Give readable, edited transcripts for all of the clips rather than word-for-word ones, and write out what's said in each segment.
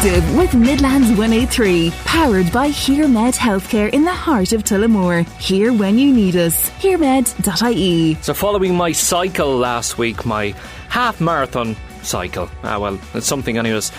Active with Midlands 183. Powered by HearMed Healthcare in the heart of Tullamore. Here when you need us. HearMed.ie. So following my cycle last week, my half marathon cycle, well, it's something anyways,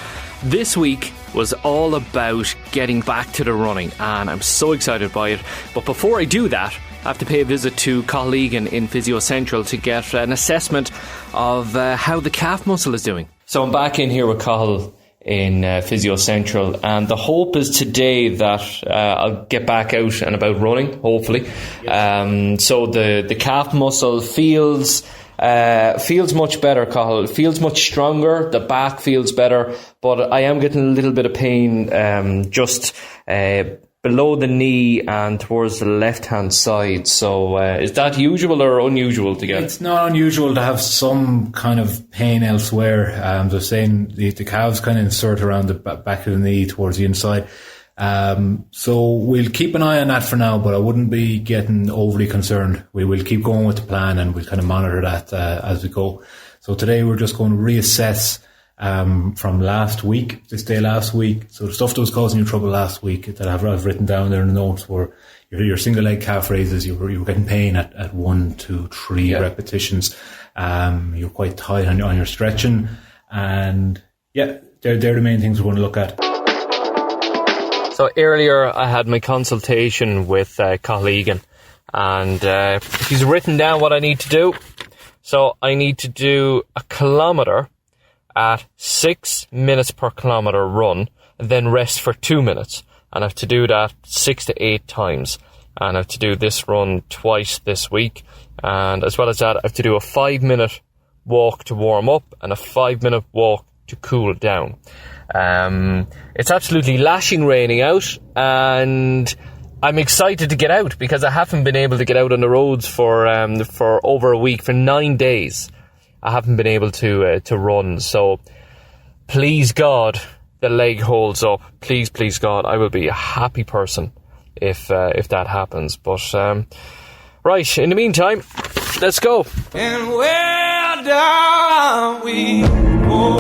this week was all about getting back to the running, and I'm so excited by it. But before I do that, I have to pay a visit to Cathal Egan in Physio Central to get an assessment of how the calf muscle is doing. So I'm back in here with Cathal in Physio Central, and the hope is today that I'll get back out and about running, hopefully. So the calf muscle feels much better, Cathal. It feels much stronger. The back feels better, but I am getting a little bit of pain just below the knee and towards the left-hand side. So is that usual or unusual to get? It's not unusual to have some kind of pain elsewhere. They're saying the calves kind of insert around the back of the knee towards the inside. So we'll keep an eye on that for now, but I wouldn't be getting overly concerned. We will keep going with the plan, and we'll kind of monitor that as we go. So today we're just going to reassess from last week, this day last week. So the stuff that was causing you trouble last week that I've written down there in the notes were your single leg calf raises. You were getting pain at 1, 2, 3 repetitions. You're quite tight on your stretching, and they're the main things we're going to look at. So earlier I had my consultation with Cathal Egan, and he's written down what I need to do. So I need to do a kilometre at 6 minutes per kilometre run, and then rest for 2 minutes. And I have to do that 6 to 8 times. And I have to do this run twice this week. And as well as that, I have to do a 5-minute walk to warm up and a 5-minute walk to cool down. It's absolutely lashing raining out, and I'm excited to get out because I haven't been able to get out on the roads for over a week. For 9 days I haven't been able to run. So please God the leg holds up. Please God, I will be a happy person if that happens. But right, in the meantime, let's go. And where down we go.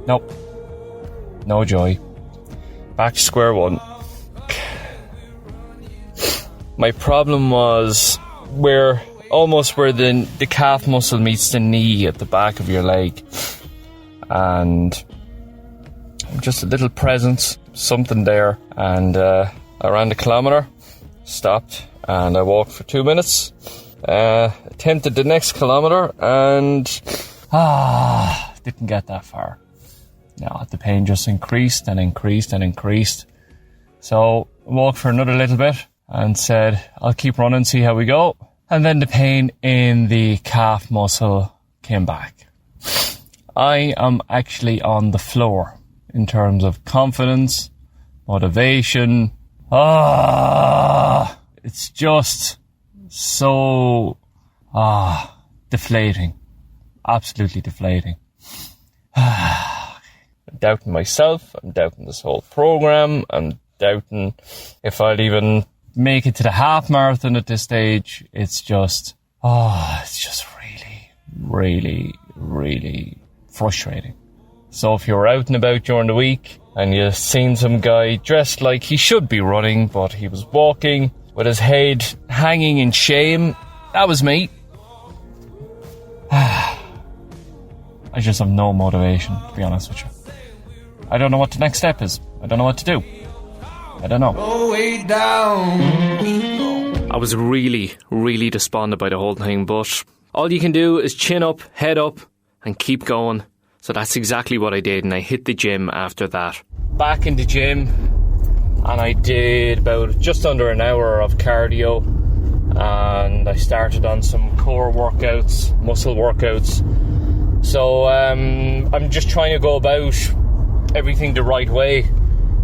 Nope. No joy. Back to square one. My problem was where the calf muscle meets the knee at the back of your leg. And just a little presence, something there. And I ran the kilometre, stopped, and I walked for 2 minutes. Attempted the next kilometre, and didn't get that far. No, the pain just increased and increased and increased. So I walked for another little bit and said, I'll keep running, see how we go. And then the pain in the calf muscle came back. I am actually on the floor in terms of confidence, motivation. It's just so deflating. Absolutely deflating. I'm doubting myself, I'm doubting this whole program, I'm doubting if I'll even make it to the half marathon at this stage. It's just really, really, really frustrating. So if you're out and about during the week and you've seen some guy dressed like he should be running, but he was walking with his head hanging in shame, that was me. I just have no motivation, to be honest with you. I don't know what the next step is. I don't know what to do. I don't know. I was really, really despondent by the whole thing, but all you can do is chin up, head up, and keep going. So that's exactly what I did, and I hit the gym after that. Back in the gym, and I did about just under an hour of cardio, and I started on some core workouts, muscle workouts. So I'm just trying to go about everything the right way,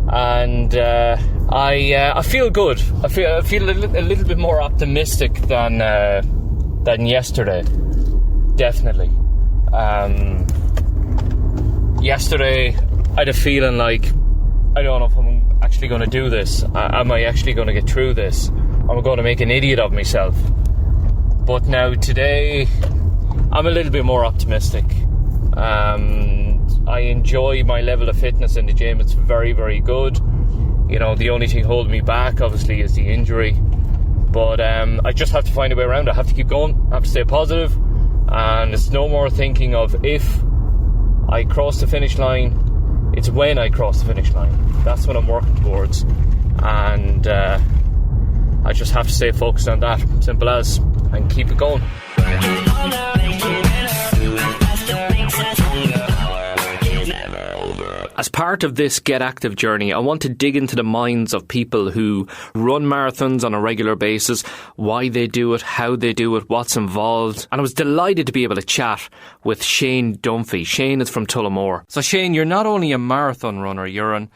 and I feel good. I feel a little bit more optimistic than yesterday. Definitely. Yesterday I had a feeling like I don't know if I'm actually going to do this? Am I actually going to get through this? Am I going to make an idiot of myself? But now today, I'm a little bit more optimistic. I enjoy my level of fitness in the gym. It's very, very good. You know, the only thing holding me back, obviously, is the injury. But I just have to find a way around it. I have to keep going. I have to stay positive. And it's no more thinking of if I cross the finish line. It's when I cross the finish line. That's what I'm working towards. And I just have to stay focused on that. Simple as. And keep it going. As part of this Get Active journey, I want to dig into the minds of people who run marathons on a regular basis, why they do it, how they do it, what's involved. And I was delighted to be able to chat with Shane Dunphy. Shane is from Tullamore. So Shane, you're not only a marathon runner, you're an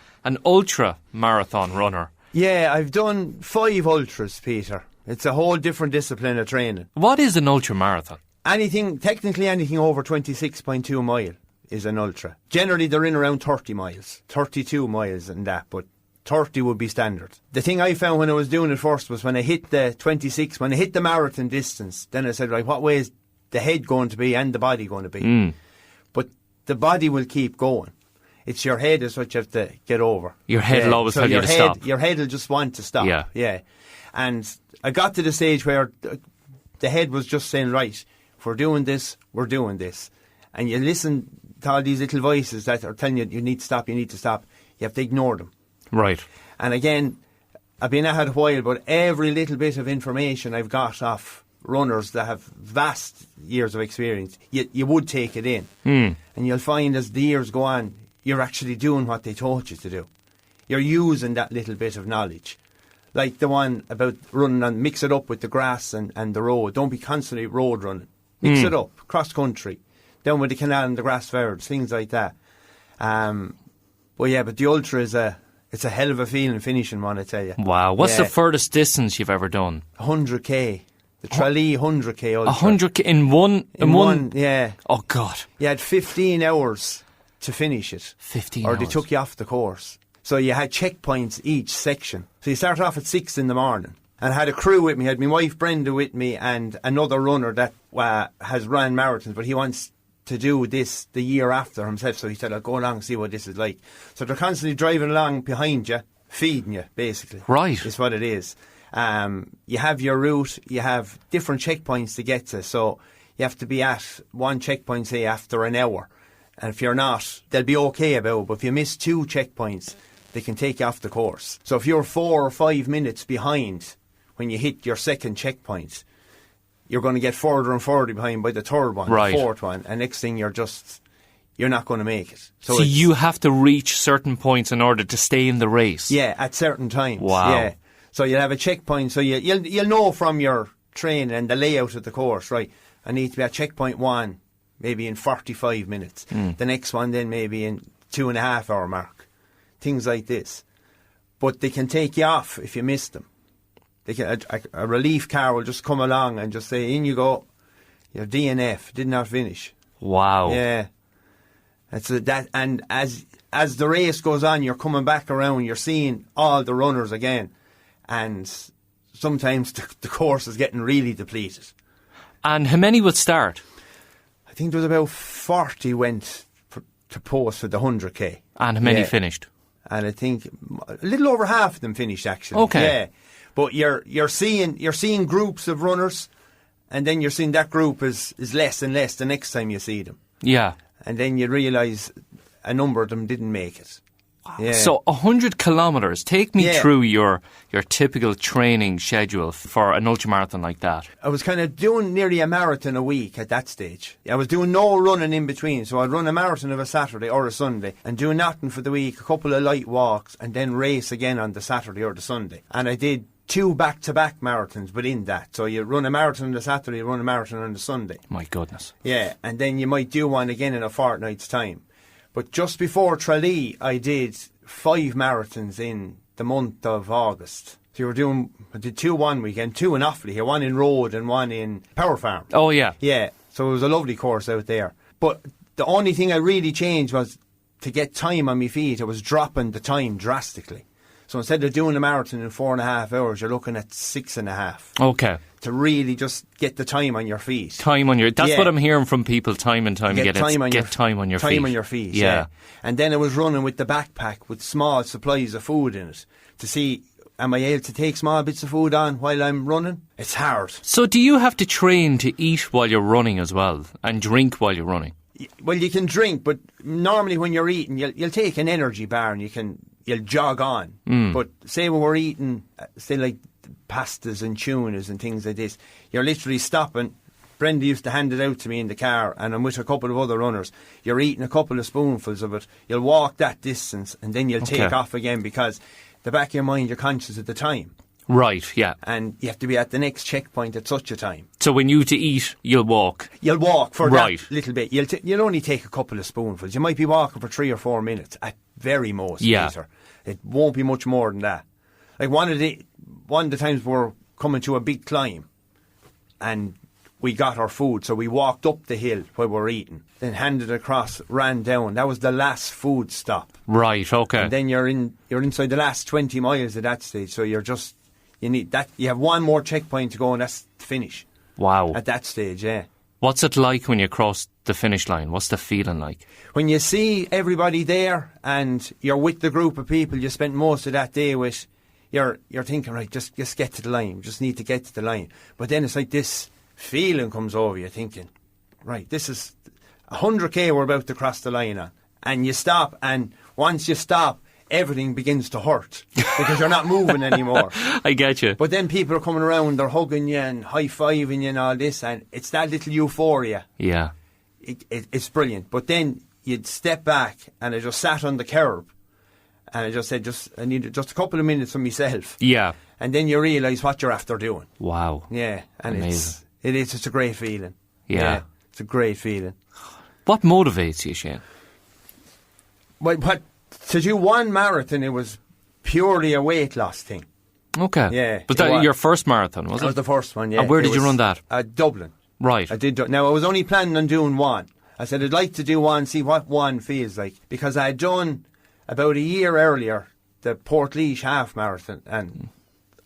ultra marathon runner. Yeah, I've done 5 ultras, Peter. It's a whole different discipline of training. What is an ultra marathon? Technically anything over 26.2 mile is an ultra. Generally they're in around 30 miles, 32 miles and that, but 30 would be standard. The thing I found when I was doing it first was when I hit the 26, when I hit the marathon distance, then I said, right, what way is the head going to be and the body going to be? But the body will keep going. It's your head is what you have to get over. Your head will always tell you to stop. Your head will just want to stop. Yeah. And I got to the stage where the head was just saying, right, if we're doing this, we're doing this. And you listen to all these little voices that are telling you, you need to stop, you need to stop. You have to ignore them. Right. And again, I've been at it a while, but every little bit of information I've got off runners that have vast years of experience, you would take it in. And you'll find as the years go on, you're actually doing what they taught you to do. You're using that little bit of knowledge. Like the one about running and mix it up with the grass and the road. Don't be constantly road running. Mix it up, cross country, down with the canal and the grass verge, things like that. But the ultra is it's a hell of a feeling finishing one, I tell you. Wow. What's the furthest distance you've ever done? 100k. The Tralee 100k ultra. 100k in one? Yeah. Oh, God. You had 15 hours to finish it. 15 or hours. They took you off the course. So you had checkpoints each section. So you started off at 6 in the morning. And I had a crew with me. I had my wife Brenda with me and another runner that has run marathons, but he wants to do this the year after himself. So he said, I'll go along and see what this is like. So they're constantly driving along behind you, feeding you, basically. Right. Is what it is. You have your route. You have different checkpoints to get to. So you have to be at one checkpoint, say, after an hour. And if you're not, they'll be okay about it. But if you miss 2 checkpoints, they can take you off the course. So if you're 4 or 5 minutes behind when you hit your second checkpoint, you're going to get further and further behind by the third one, right. The fourth one, and next thing you're not going to make it. So you have to reach certain points in order to stay in the race? Yeah, at certain times. Wow. Yeah. So you'll have a checkpoint, so you'll know from your training and the layout of the course, right, I need to be at checkpoint 1 maybe in 45 minutes. The next one then maybe in 2.5 hour mark. Things like this. But they can take you off if you miss them. They can, a relief car will just come along and just say, in you go, your DNF, did not finish. Wow. Yeah. And as the race goes on, you're coming back around, you're seeing all the runners again. And sometimes the course is getting really depleted. And how many would start? I think there was about 40 went to post for the 100k. And how many finished? And I think a little over half of them finished, actually. Okay. Yeah. But you're seeing groups of runners, and then you're seeing that group is less and less the next time you see them. Yeah. And then you realise a number of them didn't make it. Wow. Yeah. So 100 kilometres. Take me through your typical training schedule for an ultramarathon like that. I was kind of doing nearly a marathon a week at that stage. I was doing no running in between. So I'd run a marathon of a Saturday or a Sunday and do nothing for the week, a couple of light walks, and then race again on the Saturday or the Sunday. And I did 2 back-to-back marathons within that. So you run a marathon on the Saturday, you run a marathon on the Sunday. My goodness. Yeah, and then you might do one again in a fortnight's time. But just before Tralee, I did 5 marathons in the month of August. So I did 2 one weekend, 2 in Offaly here, 1 in Road and 1 in Power Farm. Oh, yeah. Yeah, so it was a lovely course out there. But the only thing I really changed was to get time on my feet. I was dropping the time drastically. So instead of doing a marathon in 4.5 hours, you're looking at 6.5. Okay. To really just get the time on your feet. That's what I'm hearing from people time and time again. Time on your feet. Time on your feet, yeah. And then I was running with the backpack with small supplies of food in it to see, am I able to take small bits of food on while I'm running? It's hard. So do you have to train to eat while you're running as well and drink while you're running? Well, you can drink, but normally when you're eating, you'll take an energy bar and you'll jog on. But say when we're eating, say like pastas and tunas and things like this, you're literally stopping. Brenda used to hand it out to me in the car, and I'm with a couple of other runners. You're eating a couple of spoonfuls of it. You'll walk that distance, and then you'll take off again, because the back of your mind, you're conscious of the time. Right, yeah. And you have to be at the next checkpoint at such a time. So when you to eat, you'll walk? You'll walk for that little bit. You'll only take a couple of spoonfuls. You might be walking for 3 or 4 minutes at very most, Peter. It won't be much more than that. Like one of the times we were coming to a big climb, and we got our food, so we walked up the hill while we were eating, then handed across, ran down. That was the last food stop. Right, okay. And then you're inside the last 20 miles at that stage, so you have one more checkpoint to go, and that's the finish. Wow. At that stage, yeah. What's it like when you cross the finish line? What's the feeling like? When you see everybody there and you're with the group of people you spent most of that day with, you're thinking, right, just get to the line. We just need to get to the line. But then it's like this feeling comes over you, thinking, right, this is 100k we're about to cross the line on. And you stop, and once you stop, everything begins to hurt because you're not moving anymore. I get you. But then people are coming around, they're hugging you and high-fiving you and all this, and it's that little euphoria. Yeah. It's brilliant. But then you'd step back, and I just sat on the curb, and I just said, I need just a couple of minutes for myself. Yeah. And then you realise what you're after doing. Wow. Yeah. And amazing. It's a great feeling. Yeah. It's a great feeling. What motivates you, Shane? Well, to do one marathon, it was purely a weight loss thing. Okay. Yeah. Was that your first marathon, was it? That was the first one, yeah. And where did you run that? Dublin. Right. I did. Now, I was only planning on doing one. I said I'd like to do one, see what one feels like. Because I had done, about a year earlier, the Portlaoise half marathon, and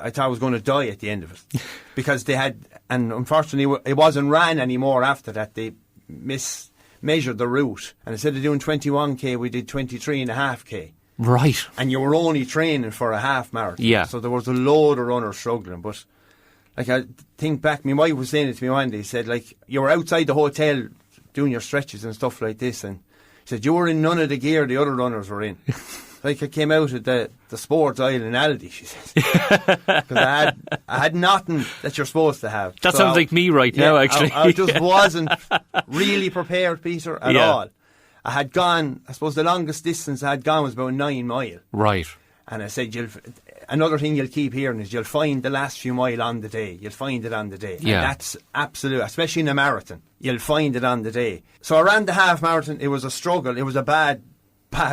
I thought I was going to die at the end of it. Because they had, and unfortunately it wasn't ran anymore after that. They mismeasured the route. And instead of doing 21k, we did 23.5k. Right. And you were only training for a half marathon. Yeah. So there was a load of runners struggling. But like, I think back, my wife was saying it to me one day. He said, like, you were outside the hotel doing your stretches and stuff like this, and he said you were in none of the gear the other runners were in. Like, I came out of the sports aisle in Aldi, she says. Because I had nothing that you're supposed to have. That sounds like me right now, actually. I just wasn't really prepared, Peter, at all. I had gone, I suppose the longest distance I had gone was about 9 mile. Right. And I said, another thing you'll keep hearing is you'll find the last few mile on the day. You'll find it on the day. Yeah. And that's absolute, especially in a marathon. You'll find it on the day. So I ran the half marathon. It was a struggle. It was a bad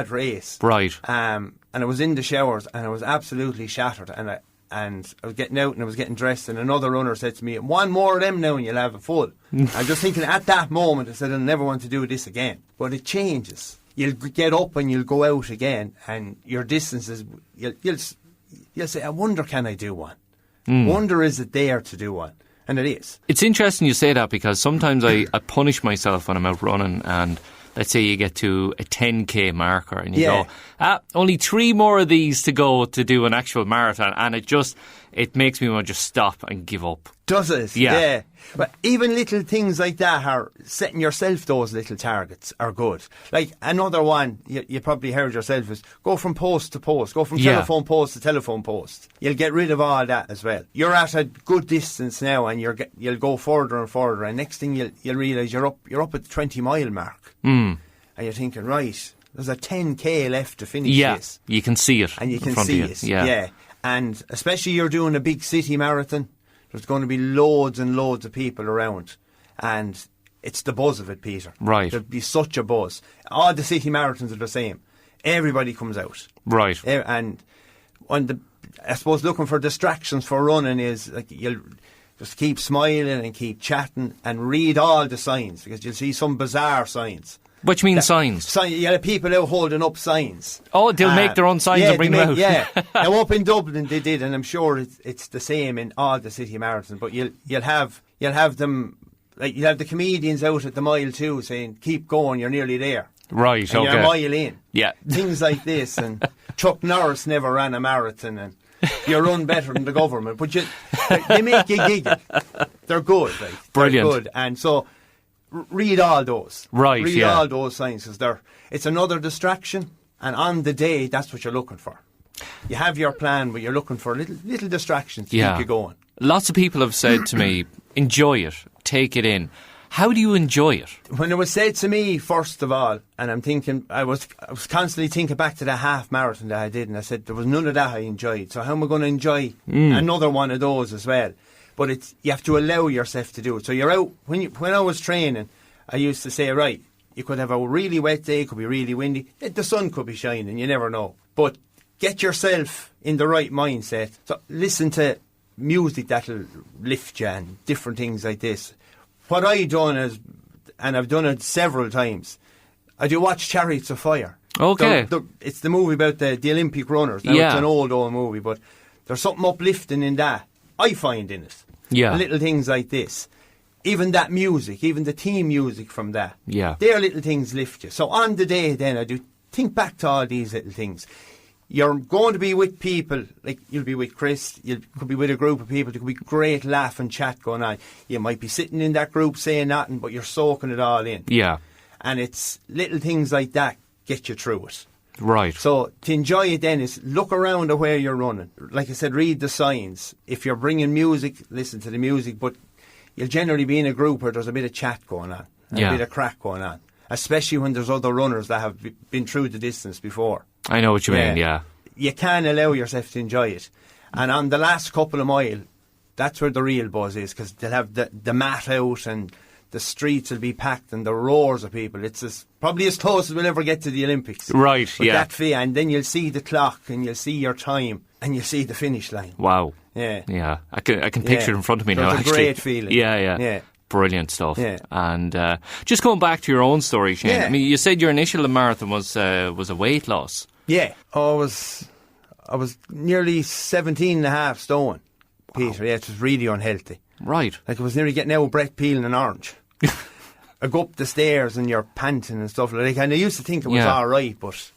race. Right. And I was in the showers, and I was absolutely shattered. And I was getting out, and I was getting dressed, and another runner said to me, one more of them now and you'll have a full. I'm just thinking at that moment, I said, I'll never want to do this again. But it changes. You'll get up and you'll go out again, and your distances, you'll say, I wonder, can I do one? Wonder, is it there to do one? And it is. It's interesting you say that, because sometimes I punish myself when I'm out running, and let's say you get to a 10k marker and you go, only 3 more of these to go to do an actual marathon, and it makes me want to just stop and give up. Does it? Yeah. But even little things like that, are setting yourself those little targets, are good. Like another one you probably heard yourself is go from post to post, go from telephone post to telephone post. You'll get rid of all that as well. You're at a good distance now, and you'll go further and further, and next thing you'll realise you're up at the 20 mile mark. And you're thinking, right, there's a 10k left to finish this. You can see it. And you can see it. Yeah. And especially you're doing a big city marathon, there's going to be loads and loads of people around. And it's the buzz of it, Peter. Right. There'll be such a buzz. All the city marathons are the same. Everybody comes out. Right. And I suppose looking for distractions for running is, like, you'll just keep smiling and keep chatting and read all the signs, because you'll see some bizarre signs. Which means signs. You have people out holding up signs. Oh, they'll make their own signs and bring them out. Yeah. Now up in Dublin they did, and I'm sure it's the same in all the city marathons. But you'll have them, like you'll have the comedians out at the mile too, saying, "Keep going, you're nearly there." Right. And okay. you're a mile in. Yeah. Things like this, and Chuck Norris never ran a marathon, and you run better than the government. But they make you giggle. They're good. Like, Brilliant. They're good, and so. Read all those. Right, Read all those signs, because it's another distraction, and on the day, that's what you're looking for. You have your plan, but you're looking for little distractions to keep you going. Lots of people have said to me, enjoy it, take it in. How do you enjoy it? When it was said to me, first of all, and I'm thinking, I was constantly thinking back to the half marathon that I did, and I said, there was none of that I enjoyed, so how am I going to enjoy another one of those as well? But you have to allow yourself to do it. So you're out, when I was training, I used to say, right, you could have a really wet day, it could be really windy, the sun could be shining, you never know. But get yourself in the right mindset. So listen to music that'll lift you and different things like this. What I done is, and I've done it several times, I do watch Chariots of Fire. Okay. It's the movie about the Olympic runners. Now, it's an old movie, but there's something uplifting in that, I find, in it. Yeah. Little things like this. Even that music, even the theme music from that. Yeah. Their little things lift you. So on the day then, I do think back to all these little things. You're going to be with people, like you'll be with Chris, you could be with a group of people, there could be great laugh and chat going on. You might be sitting in that group saying nothing, but you're soaking it all in. Yeah. And it's little things like that get you through it. Right. So to enjoy it then is look around at where you're running. Like I said, read the signs. If you're bringing music, listen to the music, but you'll generally be in a group where there's a bit of chat going on, and a bit of crack going on, especially when there's other runners that have been through the distance before. I know what you mean, yeah. You can allow yourself to enjoy it. And on the last couple of miles, that's where the real buzz is, because they'll have the mat out and the streets will be packed and the roars of people. It's probably as close as we'll ever get to the Olympics. Right, but that feel, and then you'll see the clock and you'll see your time and you'll see the finish line. Wow. Yeah. Yeah. I can picture it in front of me now, It's a actually. great feeling. Yeah. Brilliant stuff. Yeah. And just going back to your own story, Shane. Yeah. I mean, you said your initial marathon was a weight loss. Yeah. I was nearly 17 and a half stone, Peter. Yeah, it was really unhealthy. Right. Like I was nearly getting out of breath peeling an orange. I go up the stairs and you're panting and stuff like that. And I used to think it was all right, but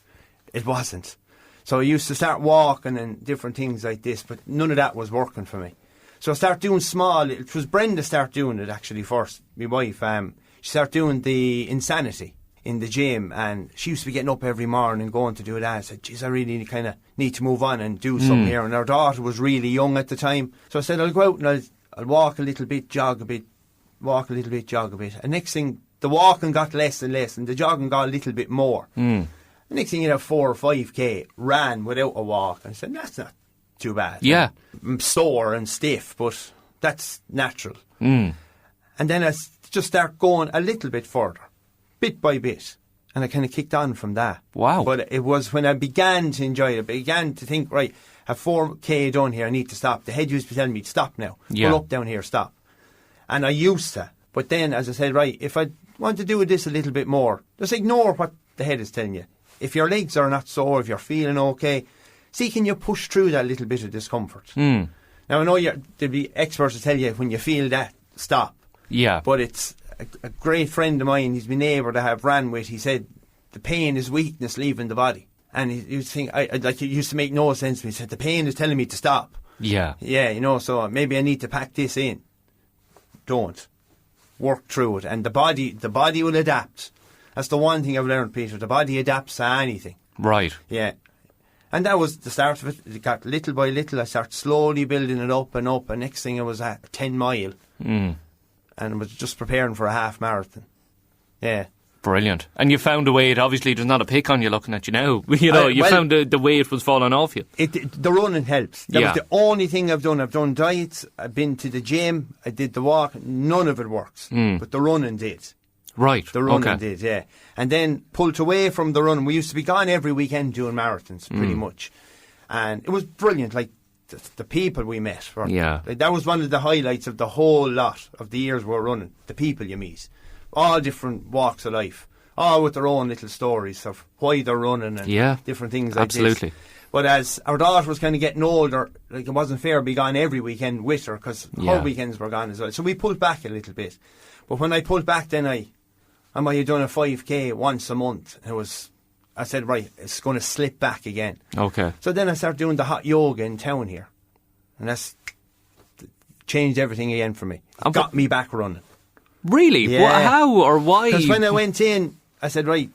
it wasn't. So I used to start walking and different things like this, but none of that was working for me. So I started doing small. It was Brenda started doing it actually first. My wife, she started doing the Insanity in the gym, and she used to be getting up every morning and going to do that. I said, geez, I really kind of need to move on and do something here. And our daughter was really young at the time. So I said, I'll go out and I'll walk a little bit, jog a bit, walk a little bit, jog a bit. And next thing, the walking got less and less, and the jogging got a little bit more. The next thing, you'd have 4 or 5k, ran without a walk. And I said, that's not too bad. Yeah. I'm sore and stiff, but that's natural. And then I just start going a little bit further, bit by bit. And I kind of kicked on from that. Wow. But it was when I began to enjoy it, I began to think, right, I have 4k done here, I need to stop. The head used to be telling me, stop now. Yeah. Pull up down here, stop. And I used to. But then, as I said, right, if I want to do this a little bit more, just ignore what the head is telling you. If your legs are not sore, if you're feeling okay, see, can you push through that little bit of discomfort? Now, I know there'll be experts to tell you when you feel that, stop. Yeah. But it's a great friend of mine, he's been able to have ran with, he said, the pain is weakness leaving the body. And he used to think, it used to make no sense to me. He said, the pain is telling me to stop. Yeah. Yeah, so maybe I need to pack this in. Don't. Work through it. And the body will adapt. That's the one thing I've learned, Peter. The body adapts to anything. Right. Yeah. And that was the start of it. It got little by little. I started slowly building it up. And next thing I was at 10 mile. And I was just preparing for a half marathon. Yeah. Brilliant. And you found a weight. Obviously, there's not a pick on you looking at you now. You found the weight was falling off you. The running helps. That was the only thing I've done. I've done diets. I've been to the gym. I did the walk. None of it works. But the running did. Right. The running did, yeah. And then pulled away from the running. We used to be gone every weekend doing marathons, pretty much. And it was brilliant. Like, the people we met. Like, that was one of the highlights of the whole lot of the years we're running. The people you meet. All different walks of life. all with their own little stories of why they're running and different things like absolutely. this. But as our daughter was kind of getting older, like, it wasn't fair to be gone every weekend with her, because her weekends were gone as well. So we pulled back a little bit. But when I pulled back, then I might have done a 5k once a month. I said, right, it's going to slip back again. Okay. So then I started doing the hot yoga in town here. And that's changed everything again for me. Got me back running. Really? Yeah. How or why? Because when I went in, I said, right,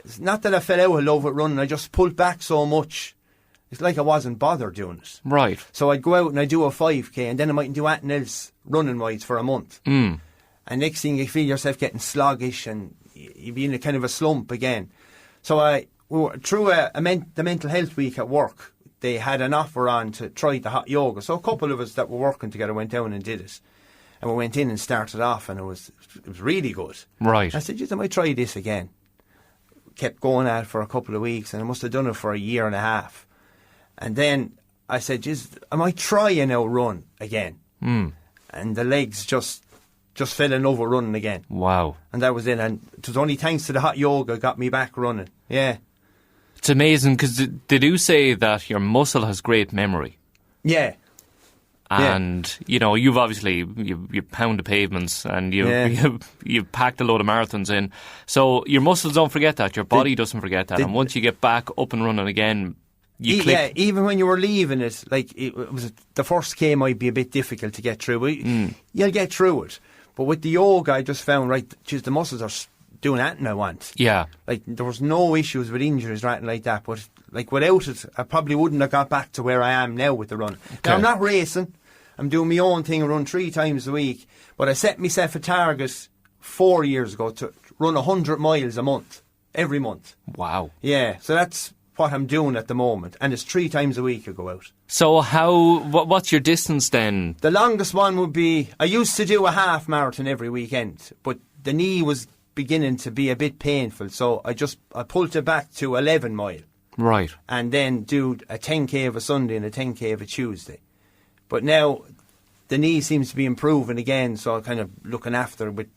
it's not that I fell out of love with running, I just pulled back so much. It's like I wasn't bothered doing it. Right. So I'd go out and I'd do a 5k, and then I mightn't do anything else running-wise for a month. Mm. And next thing, you feel yourself getting sluggish and you be in a kind of a slump again. So through the mental health week at work, they had an offer on to try the hot yoga. So a couple of us that were working together went down and did it. And we went in and started off, and it was really good. Right. I said, geez, I might try this again. Kept going at it for a couple of weeks, and I must have done it for a year and a half. And then I said, geez, I might try and now run again. Mm. And the legs just fell in over running again. Wow. And that was it. And it was only thanks to the hot yoga got me back running. Yeah. It's amazing, because they do say that your muscle has great memory. Yeah. And, you know, you've obviously, you pound the pavements and you've packed a load of marathons in. So your muscles don't forget that. Your body doesn't forget that. And once you get back up and running again, you click. Yeah, even when you were leaving it, like, it was the first K might be a bit difficult to get through. But you'll get through it. But with the yoga, I just found, right, geez, the muscles are doing anything I want. Yeah. Like, there was no issues with injuries or anything like that. But, like, without it, I probably wouldn't have got back to where I am now with the run. Okay. Now, I'm not racing. I'm doing my own thing, I run 3 times a week. But I set myself a target 4 years ago to run 100 miles a month, every month. Wow. Yeah, so that's what I'm doing at the moment. And it's 3 times a week I go out. So what's your distance then? The longest one would be, I used to do a half marathon every weekend, but the knee was beginning to be a bit painful. So I pulled it back to 11 mile. Right. And then do a 10k of a Sunday and a 10k of a Tuesday. But now the knee seems to be improving again, so I'm kind of looking after with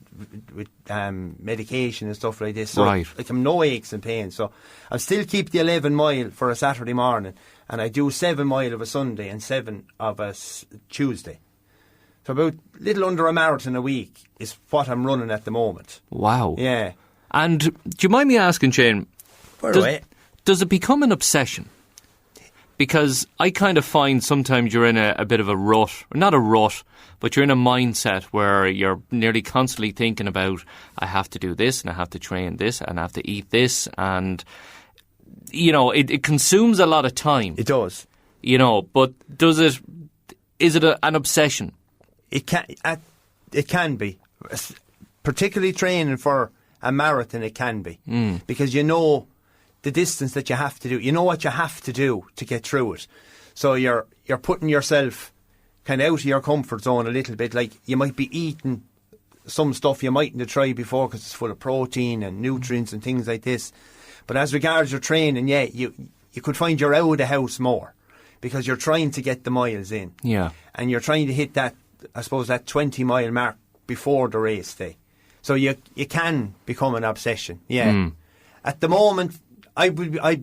medication and stuff like this. So right. Like, I'm no aches and pains. So I'll still keep the 11 mile for a Saturday morning, and I do 7 mile of a Sunday and 7 of a Tuesday. So about little under a marathon a week is what I'm running at the moment. Wow. Yeah. And do you mind me asking, Shane, does it become an obsession? Because I kind of find sometimes you're in a bit of a rut, or not a rut, but you're in a mindset where you're nearly constantly thinking about, I have to do this, and I have to train this, and I have to eat this, and, you know, it consumes a lot of time. It does. You know, but is it an obsession? It can be. Particularly training for a marathon, it can be. Because you know the distance that you have to do. You know what you have to do to get through it. So you're putting yourself kind of out of your comfort zone a little bit. Like, you might be eating some stuff you mightn't have tried before because it's full of protein and nutrients and things like this. But as regards your training, yeah, you could find you're out of the house more because you're trying to get the miles in. Yeah. And you're trying to hit that, I suppose, that 20-mile mark before the race day. So you can become an obsession. Yeah. At the moment, I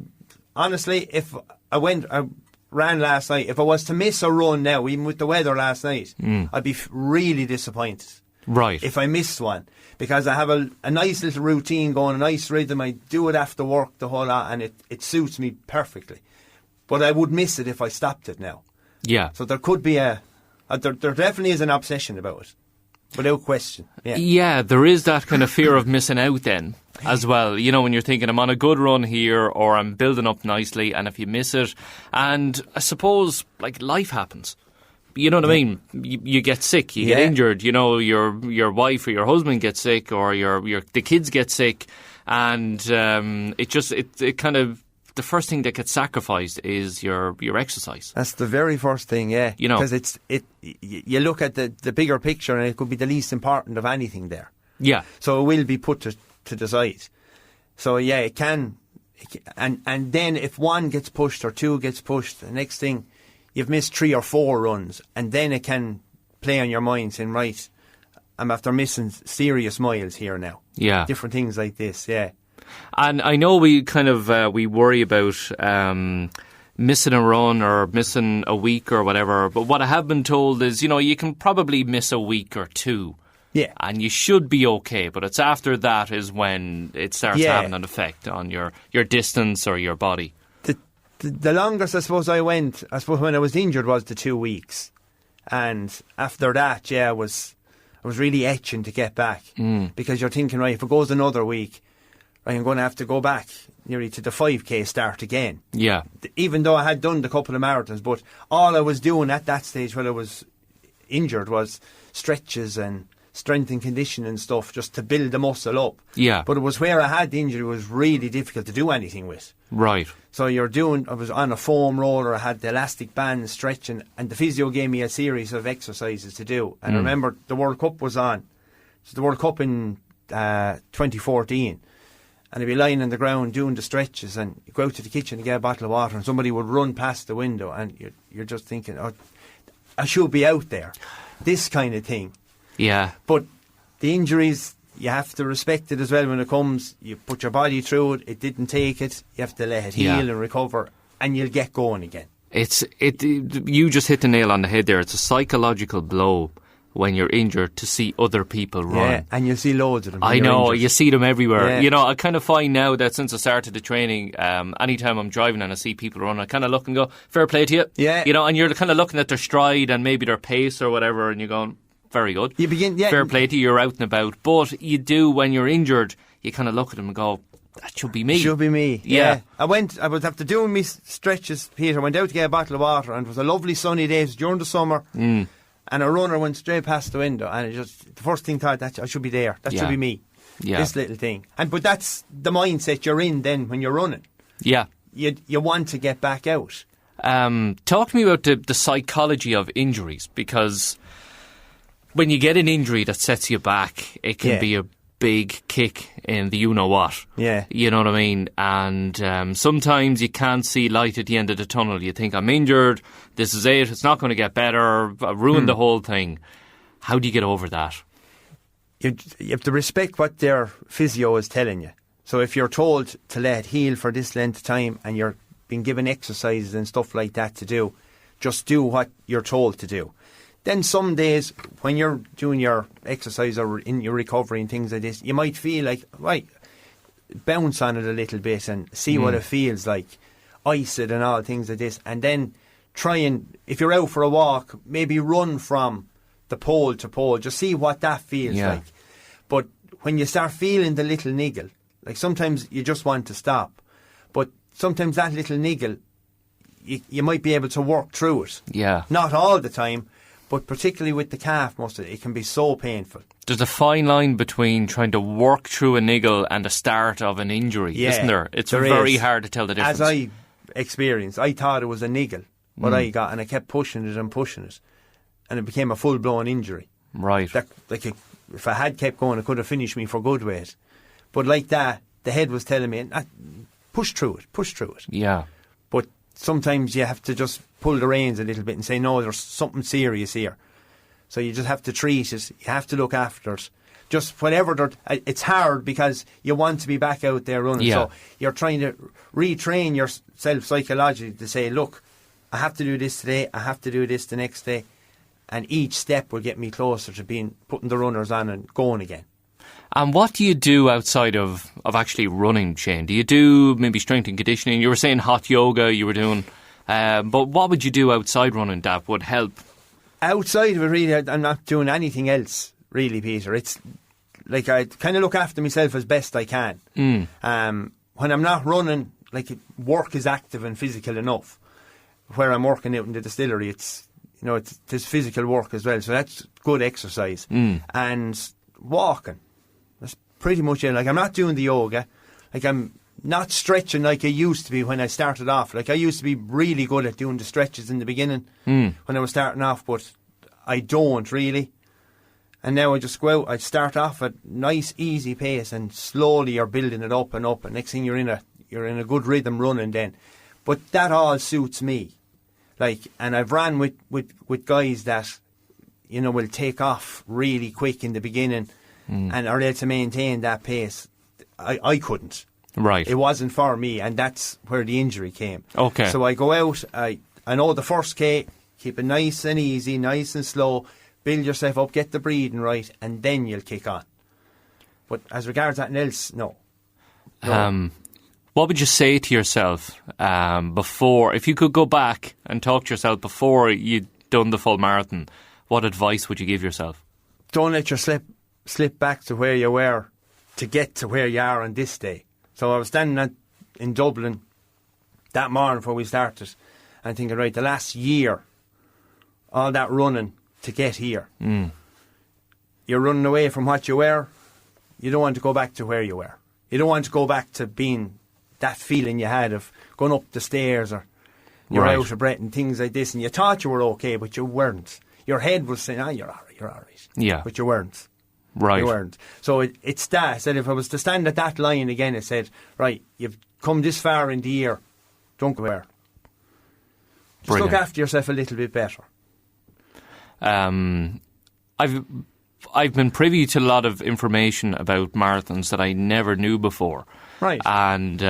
honestly, if I ran last night, if I was to miss a run now, even with the weather last night, I'd be really disappointed. Right. If I missed one. Because I have a nice little routine going, a nice rhythm. I do it after work the whole lot, and it suits me perfectly. But I would miss it if I stopped it now. Yeah. So there could be there definitely is an obsession about it. Without question. Yeah. Yeah, there is that kind of fear of missing out then as well. You know, when you're thinking, I'm on a good run here, or I'm building up nicely, and if you miss it, and I suppose, like, life happens. You know what I mean? You get sick, you get injured, you know, your wife or your husband gets sick, or the kids get sick, and it kind of, the first thing that gets sacrificed is your exercise. That's the very first thing, yeah. You know, because you look at the bigger picture, and it could be the least important of anything there. Yeah. So it will be put to the side. So yeah, it can, and then if one gets pushed or two gets pushed, the next thing you've missed 3 or 4 runs, and then it can play on your mind saying, right, I'm after missing serious miles here now. Yeah. Different things like this, yeah. And I know we kind of we worry about missing a run or missing a week or whatever, but what I have been told is, you can probably miss a week or two. Yeah. And you should be okay, but it's after that is when it starts having an effect on your distance or your body. The longest I suppose when I was injured was the 2 weeks. And after that, I was really etching to get back. Because you're thinking, right, if it goes another week, I'm going to have to go back nearly to the 5k start again. Yeah. Even though I had done the couple of marathons, but all I was doing at that stage when I was injured was stretches and strength and conditioning stuff just to build the muscle up. Yeah. But it was where I had the injury, it was really difficult to do anything with. Right. So I was on a foam roller, I had the elastic band stretching, and the physio gave me a series of exercises to do. And I remember the World Cup was on. It's the World Cup in 2014. And I'd be lying on the ground doing the stretches, and you go out to the kitchen to get a bottle of water, and somebody would run past the window, and you're just thinking, oh, I should be out there. This kind of thing. Yeah. But the injuries, you have to respect it as well when it comes. You put your body through it. It didn't take it. You have to let it heal and recover, and you'll get going again. You just hit the nail on the head there. It's a psychological blow when you're injured to see other people run. Yeah, and you'll see loads of them. I know, you see them everywhere. Yeah. I kind of find now that since I started the training, anytime I'm driving and I see people run, I kind of look and go, fair play to you. Yeah. And you're kind of looking at their stride and maybe their pace or whatever, and you're going, very good. You begin, fair play to you, you're out and about. But you do, when you're injured, you kind of look at them and go, that should be me. Should be me. Yeah. I was after doing me stretches, Peter, went out to get a bottle of water, and it was a lovely sunny day. It was during the summer. And a runner went straight past the window, and the first thing thought, that I should be there. That should be me. Yeah. This little thing. But that's the mindset you're in then when you're running. Yeah. You want to get back out. Talk to me about the psychology of injuries, because when you get an injury that sets you back, it can be a big kick in the you-know-what. Yeah. You know what I mean? And sometimes you can't see light at the end of the tunnel. You think, I'm injured, this is it, it's not going to get better, I've ruined the whole thing. How do you get over that? You have to respect what their physio is telling you. So if you're told to let it heal for this length of time, and you're being given exercises and stuff like that to do, just do what you're told to do. Then some days when you're doing your exercise or in your recovery and things like this, you might feel like, right, bounce on it a little bit and see what it feels like, ice it and all things like this, and then try and, if you're out for a walk, maybe run from the pole to pole, just see what that feels like. But when you start feeling the little niggle, like sometimes you just want to stop, but sometimes that little niggle, you might be able to work through it. Yeah. Not all the time, but particularly with the calf muscle, it can be so painful. There's a fine line between trying to work through a niggle and the start of an injury, isn't there? It's very hard to tell the difference. As I experienced, I thought it was a niggle, what I got, and I kept pushing it, and it became a full-blown injury. Right. If I had kept going, it could have finished me for good with it. But like that, the head was telling me, push through it. Yeah. But sometimes you have to just pull the reins a little bit and say, no, there's something serious here. So you just have to treat it. You have to look after it. Just whatever. It's hard because you want to be back out there running. Yeah. So you're trying to retrain yourself psychologically to say, look, I have to do this today. I have to do this the next day. And each step will get me closer to putting the runners on and going again. And what do you do outside of actually running, Shane? Do you do maybe strength and conditioning? You were saying hot yoga you were doing. But what would you do outside running that would help? Outside of it, really, I'm not doing anything else, really, Peter. It's like I kind of look after myself as best I can. When I'm not running, like work is active and physical enough. Where I'm working out in the distillery, it's physical work as well, so that's good exercise. And walking, that's pretty much it. Like, I'm not doing the yoga, like I'm not stretching like I used to be when I started off. Like, I used to be really good at doing the stretches in the beginning when I was starting off, but I don't really. And now I just go out, I start off at nice easy pace, and slowly you're building it up and up, and next thing you're in a good rhythm running then. But that all suits me. Like, and I've ran with guys that, will take off really quick in the beginning, and are able to maintain that pace. I couldn't. Right. It wasn't for me, and that's where the injury came. Okay. So I go out, I know the first K, keep it nice and easy, nice and slow, build yourself up, get the breathing right, and then you'll kick on. But as regards anything else, no. What would you say to yourself before, if you could go back and talk to yourself before you'd done the full marathon, what advice would you give yourself? Don't let your slip back to where you were to get to where you are on this day. So I was standing in Dublin that morning before we started and thinking, right, the last year, all that running to get here. You're running away from what you were. You don't want to go back to where you were. You don't want to go back to being that feeling you had of going up the stairs or you're out of breath and things like this, and you thought you were okay, but you weren't. Your head was saying, you're all right. Yeah. But you weren't. Right. You weren't. So it's that. I said, if I was to stand at that line again, I said, right, you've come this far in the year, don't go there. Just Brilliant. look after yourself a little bit better. I've been privy to a lot of information about marathons that I never knew before. Right. And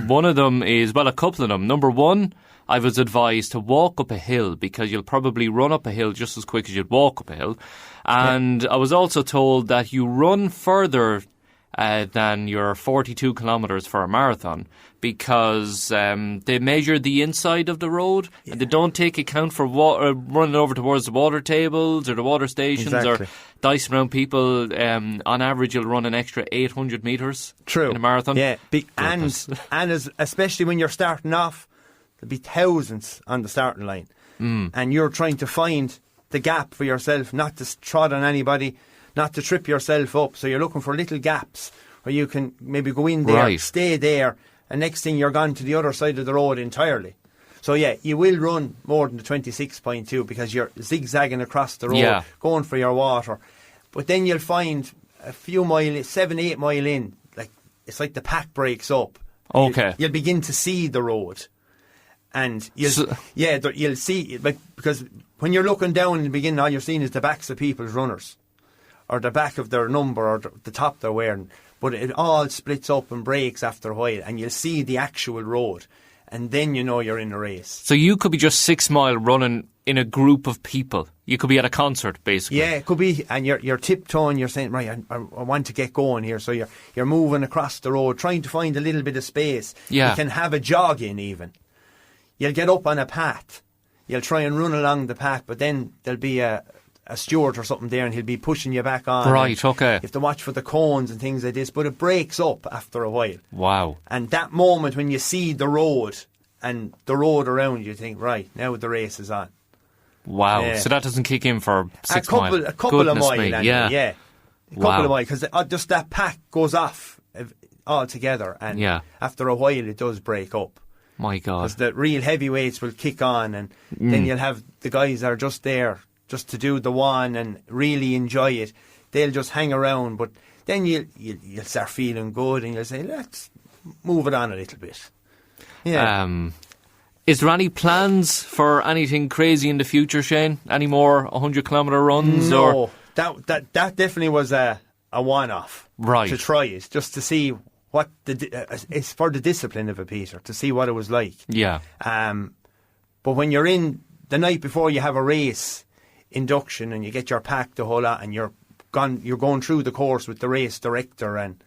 one of them is, well, a couple of them. Number one, I was advised to walk up a hill because you'll probably run up a hill just as quick as you'd walk up a hill. And I was also told that you run further than your 42 kilometres for a marathon because they measure the inside of the road and they don't take account for running over towards the water tables or the water stations or dicing around people. On average, you'll run an extra 800 metres in a marathon. Yeah, and especially when you're starting off, there'll be thousands on the starting line and you're trying to find the gap for yourself, not to trod on anybody, not to trip yourself up. So you're looking for little gaps where you can maybe go in there, stay there, and next thing you're gone to the other side of the road entirely. So yeah, you will run more than the 26.2 because you're zigzagging across the road, going for your water. But then you'll find a few 7-8 mile in, like it's like the pack breaks up. Okay. You'll begin to see the road. And you'll see, because when you're looking down in the beginning, all you're seeing is the backs of people's runners, or the back of their number, or the top they're wearing. But it all splits up and breaks after a while, and you'll see the actual road, and then you know you're in a race. So you could be just 6 mile running in a group of people. You could be at a concert, basically. Yeah, it could be, and you're tiptoeing. You're saying, right, I want to get going here. So you're moving across the road, trying to find a little bit of space. Yeah. You can have a jog in even. You'll get up on a path. You'll try and run along the path, but then there'll be a steward or something there and he'll be pushing you back on. Right, okay. You have to watch for the cones and things like this, but it breaks up after a while. Wow. And that moment when you see the road and the road around you, think, right, now the race is on. Wow. Yeah. So that doesn't kick in for 6 miles. A couple of miles. Anyway, yeah. A couple of miles, because just that pack goes off altogether, and after a while it does break up. My God. Because the real heavyweights will kick on, and then you'll have the guys that are just there just to do the one and really enjoy it. They'll just hang around, but then you'll start feeling good and you'll say, let's move it on a little bit. Yeah. Is there any plans for anything crazy in the future, Shane? Any more 100-kilometre runs? No, or? that definitely was a one-off. Right. To try it, just to see what it's for the discipline of it, Peter, to see what it was like. Yeah. But when you're in the night before you have a race induction and you get your pack, the whole lot, and you're going through the course with the race director and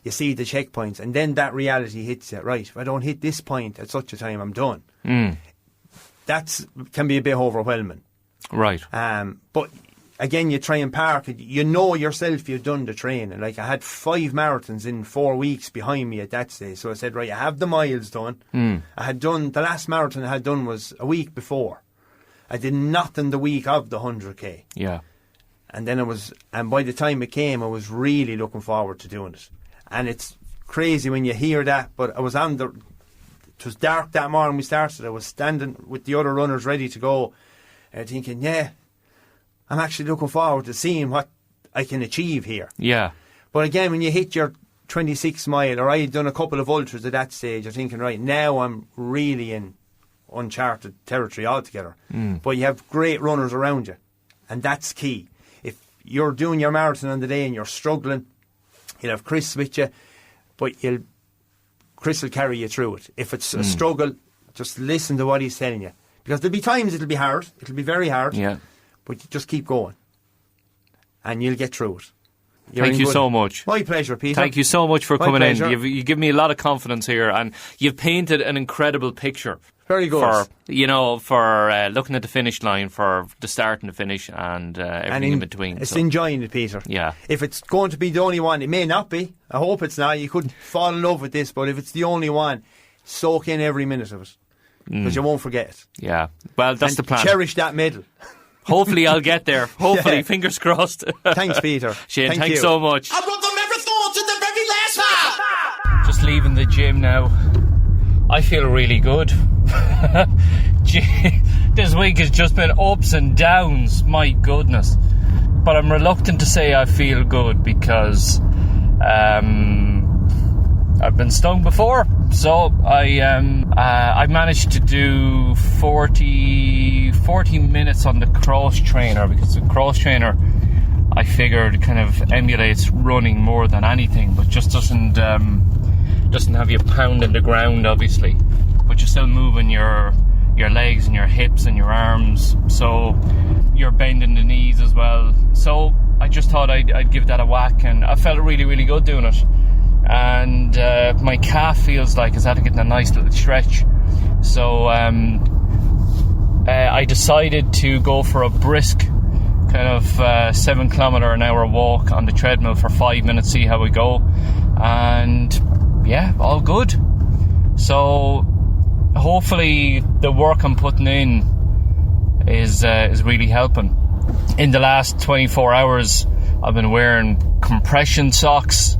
you see the checkpoints, and then that reality hits you. Right, if I don't hit this point at such a time, I'm done. That can be a bit overwhelming. Right. But again, you try and park it. You know yourself you've done the training. Like, I had 5 marathons in 4 weeks behind me at that stage. So I said, right, I have the miles done. I had done, the last marathon I had done was a week before. I did nothing the week of the 100k. Yeah. And then and by the time it came, I was really looking forward to doing it. And it's crazy when you hear that, but it was dark that morning we started. I was standing with the other runners ready to go, thinking, I'm actually looking forward to seeing what I can achieve here. Yeah. But again, when you hit your 26 mile, or I had done a couple of ultras at that stage, you're thinking, right, now I'm really in uncharted territory altogether. But you have great runners around you, and that's key. you're doing your marathon on the day and you're struggling, you'll have Chris with you, but Chris will carry you through it. If it's a struggle, just listen to what he's telling you. Because there'll be times it'll be hard, it'll be very hard, but you just keep going and you'll get through it. Thank you so much. My pleasure, Peter. Thank you so much for coming pleasure. in. You give me a lot of confidence here, and you've painted an incredible picture. Very good. For looking at the finish line, for the start and the finish, and everything in between. It's enjoying it, Peter. Yeah. If it's going to be the only one, it may not be. I hope it's not. You could fall in love with this, but if it's the only one, soak in every minute of it, because you won't forget it. Yeah. Well, that's the plan. Cherish that medal. Hopefully I'll get there. Hopefully, fingers crossed. Thanks, Peter. Shane, thanks so much. I wrote the marathon to the very last mile. Just leaving the gym now. I feel really good. This week has just been ups and downs, my goodness. But I'm reluctant to say I feel good because I've been stung before. So I managed to do 40 minutes on the cross trainer, because the cross trainer, I figured, kind of emulates running more than anything, but just doesn't have you pounding the ground, obviously, but you're still moving your legs and your hips and your arms, so you're bending the knees as well. So I just thought I'd give that a whack, and I felt really, really good doing it. And my calf feels like it's had to get a nice little stretch. So I decided to go for a brisk kind of 7 kilometre an hour walk on the treadmill for 5 minutes, see how we go. And yeah, all good. So hopefully the work I'm putting in is really helping. In the last 24 hours, I've been wearing compression socks.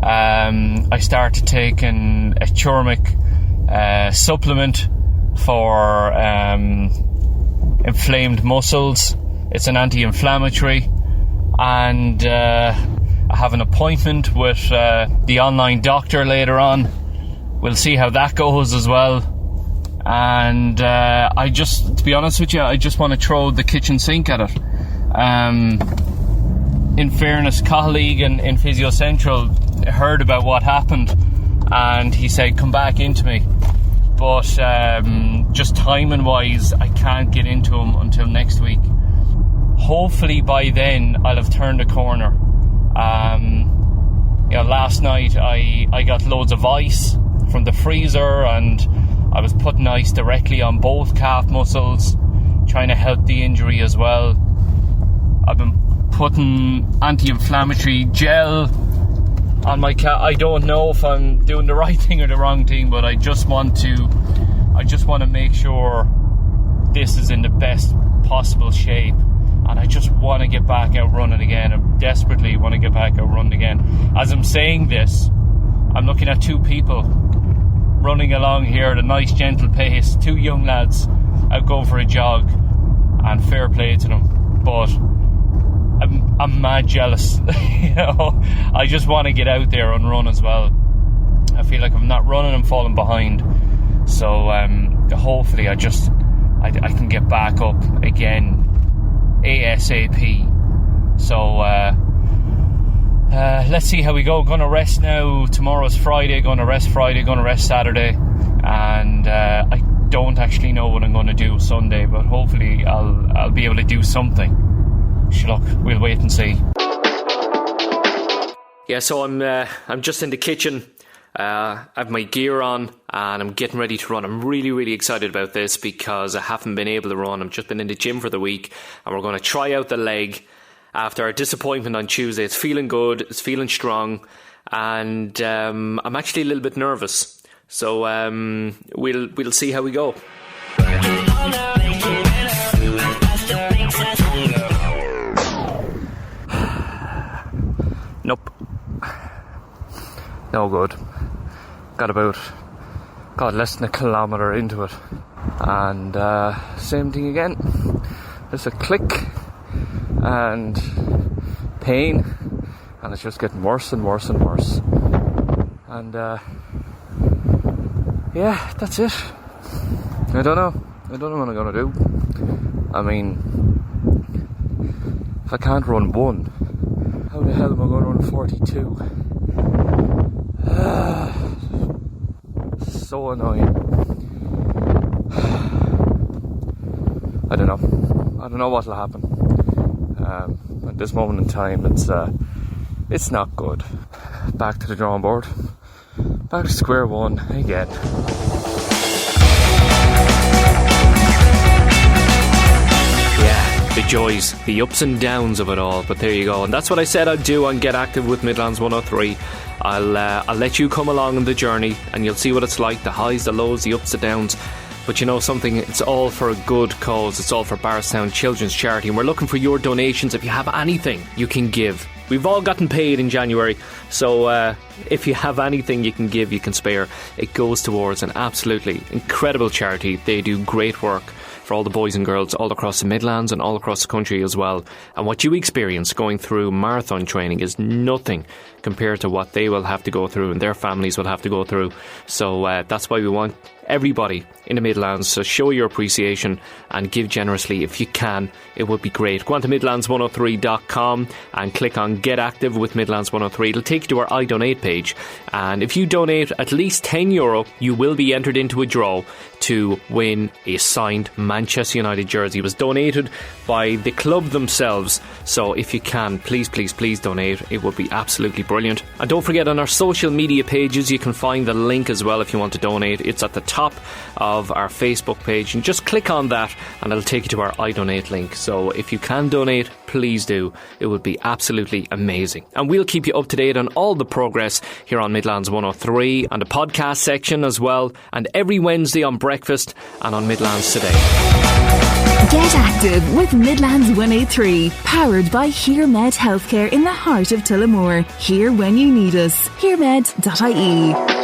I started taking a turmeric supplement for inflamed muscles. It's an anti-inflammatory, and I have an appointment with the online doctor later on. We'll see how that goes as well. And to be honest with you, I just want to throw the kitchen sink at it. In fairness, colleague in Physio Central heard about what happened, and he said come back into me, but just timing wise I can't get into him until next week. Hopefully by then I'll have turned a corner. Last night I got loads of ice from the freezer, and I was putting ice directly on both calf muscles, trying to help the injury as well. I've been putting anti-inflammatory gel on my calf. I don't know if I'm doing the right thing or the wrong thing, but I just want to make sure this is in the best possible shape, and I just want to get back out running again. I desperately want to get back out running again. As I'm saying this, I'm looking at 2 people running along here at a nice gentle pace, 2 young lads out going for a jog, and fair play to them, but I'm mad jealous. I just want to get out there and run as well. I feel like I'm not running and falling behind, so hopefully I can get back up again ASAP. So let's see how we go. Gonna rest now. Tomorrow's Friday. Gonna rest Friday. Gonna rest Saturday, and I don't actually know what I'm gonna do Sunday, but hopefully I'll be able to do something. Look, we'll wait and see. Yeah, so I'm just in the kitchen. I have my gear on and I'm getting ready to run. I'm really, really excited about this because I haven't been able to run. I've just been in the gym for the week, and we're going to try out the leg after our disappointment on Tuesday. It's feeling good, it's feeling strong, and I'm actually a little bit nervous. So we'll see how we go. Nope. No good. Got less than a kilometre into it, and same thing again. Just a click and pain, and it's just getting worse and worse and worse. And yeah, that's it. I don't know what I'm gonna do. I mean, If I can't run 1, how the hell am I going to run 42? So annoying. I don't know what will happen. At this moment in time, it's not good. Back to the drawing board. Back to square one again. The joys, the ups and downs of it all, but there you go. And that's what I said I'd do on Get Active with Midlands 103. I'll let you come along on the journey and you'll see what it's like, the highs, the lows, the ups, the downs. But you know something, it's all for a good cause. It's all for Barristown Children's Charity, and we're looking for your donations. If you have anything you can give, we've all gotten paid in January, so if you have anything you can give, you can spare, it goes towards an absolutely incredible charity. They do great work for all the boys and girls all across the Midlands and all across the country as well. And what you experience going through marathon training is nothing compared to what they will have to go through and their families will have to go through. So that's why we want everybody in the Midlands to show your appreciation and give generously if you can. It would be great. Go on to midlands103.com and click on Get Active with Midlands 103. It'll take you to our I Donate page, and if you donate at least €10, you will be entered into a draw to win a signed Manchester United jersey. It was donated by the club themselves, so if you can, please donate. It would be absolutely brilliant. And don't forget, on our social media pages you can find the link as well if you want to donate. It's at the top of our Facebook page, and just click on that and it'll take you to our I Donate link. So if you can donate, please do. It would be absolutely amazing. And we'll keep you up to date on all the progress here on Midlands 103 and the podcast section as well, and every Wednesday on Breakfast and on Midlands Today. Get Active with Midlands 183, powered by HearMed Healthcare in the heart of Tullamore. Here when you need us. HearMed.ie.